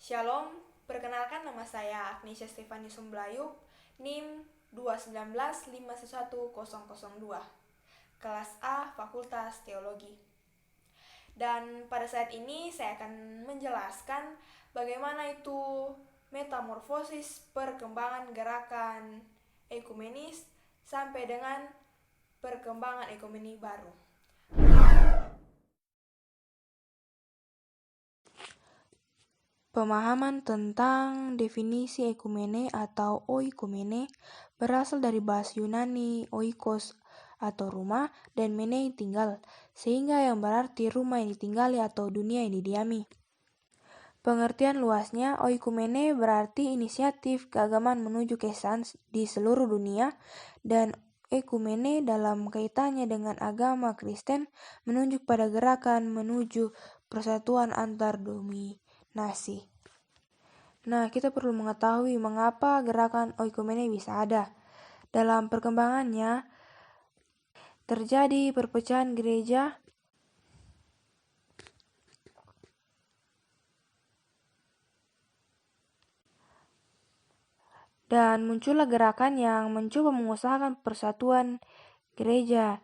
Shalom, perkenalkan nama saya Agnesia Stefani Sumblayuk, NIM 219511002, kelas A, Fakultas Teologi. Dan pada saat ini saya akan menjelaskan bagaimana itu metamorfosis perkembangan gerakan ekumenis sampai dengan perkembangan ekumeni baru. Pemahaman tentang definisi ekumene atau oikumene berasal dari bahasa Yunani oikos atau rumah dan mene tinggal, sehingga yang berarti rumah yang ditinggali atau dunia yang didiami. Pengertian luasnya, oikumene berarti inisiatif keagamaan menuju kesan di seluruh dunia, dan ekumene dalam kaitannya dengan agama Kristen menunjuk pada gerakan menuju persatuan antar dominasi. Nah, kita perlu mengetahui mengapa gerakan oikumene bisa ada. Dalam perkembangannya, terjadi perpecahan gereja dan muncullah gerakan yang mencoba mengusahakan persatuan gereja,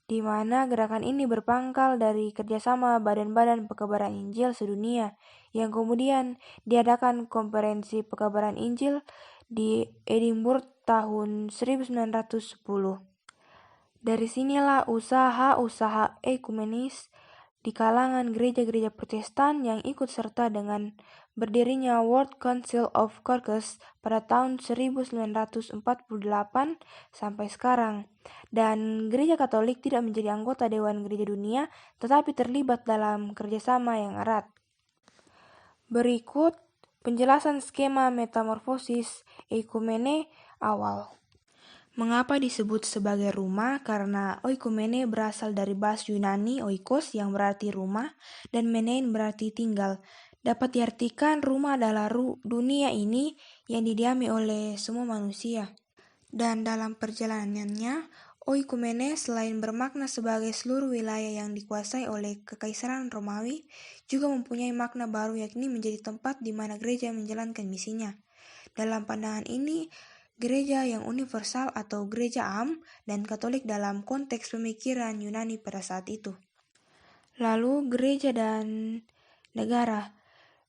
di mana gerakan ini berpangkal dari kerjasama badan-badan pekabaran Injil sedunia, yang kemudian diadakan konferensi pekabaran Injil di Edinburgh tahun 1910. Dari sinilah usaha-usaha ekumenis di kalangan gereja-gereja Protestan yang ikut serta dengan berdirinya World Council of Churches pada tahun 1948 sampai sekarang. Dan gereja Katolik tidak menjadi anggota Dewan Gereja Dunia, tetapi terlibat dalam kerjasama yang erat. Berikut penjelasan skema metamorfosis ekumene awal. Mengapa disebut sebagai rumah? Karena oikumene berasal dari bahasa Yunani oikos yang berarti rumah dan menein berarti tinggal. Dapat diartikan rumah adalah dunia ini yang didiami oleh semua manusia. Dan dalam perjalanannya, oikumene selain bermakna sebagai seluruh wilayah yang dikuasai oleh Kekaisaran Romawi, juga mempunyai makna baru, yakni menjadi tempat di mana gereja menjalankan misinya. Dalam pandangan ini, gereja yang universal atau gereja am dan Katolik dalam konteks pemikiran Yunani pada saat itu. Lalu gereja dan negara.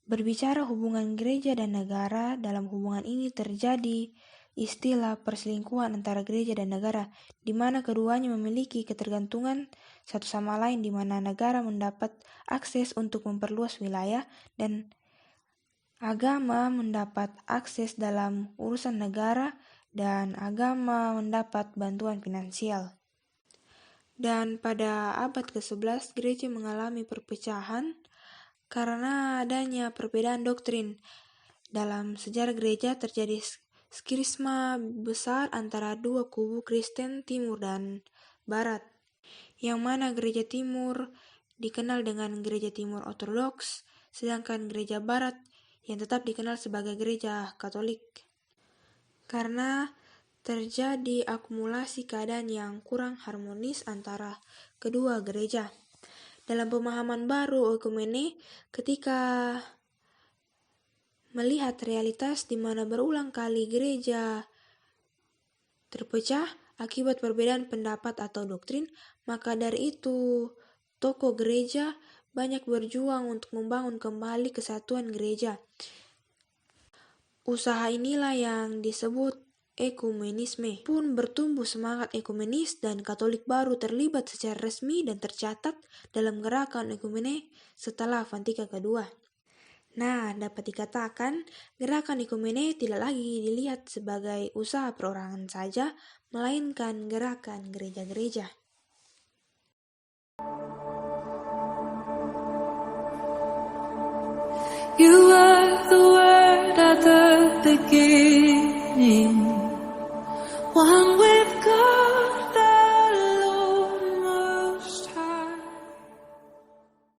Berbicara hubungan gereja dan negara, dalam hubungan ini terjadi istilah perselingkuhan antara gereja dan negara, di mana keduanya memiliki ketergantungan satu sama lain, di mana negara mendapat akses untuk memperluas wilayah dan agama mendapat akses dalam urusan negara, dan agama mendapat bantuan finansial. Dan pada abad ke-11, gereja mengalami perpecahan karena adanya perbedaan doktrin. Dalam sejarah gereja terjadi skisma besar antara dua kubu Kristen Timur dan Barat, yang mana gereja Timur dikenal dengan gereja Timur Ortodoks, sedangkan gereja Barat yang tetap dikenal sebagai gereja Katolik. Karena terjadi akumulasi keadaan yang kurang harmonis antara kedua gereja. Dalam pemahaman baru oikumene, ketika melihat realitas di mana berulang kali gereja terpecah akibat perbedaan pendapat atau doktrin, maka dari itu tokoh gereja banyak berjuang untuk membangun kembali kesatuan gereja. Usaha inilah yang disebut ekumenisme. Pun bertumbuh semangat ekumenis dan Katolik baru terlibat secara resmi dan tercatat dalam gerakan ekumene setelah Vatikan II. Nah, dapat dikatakan gerakan ekumene tidak lagi dilihat sebagai usaha perorangan saja, melainkan gerakan gereja-gereja. You are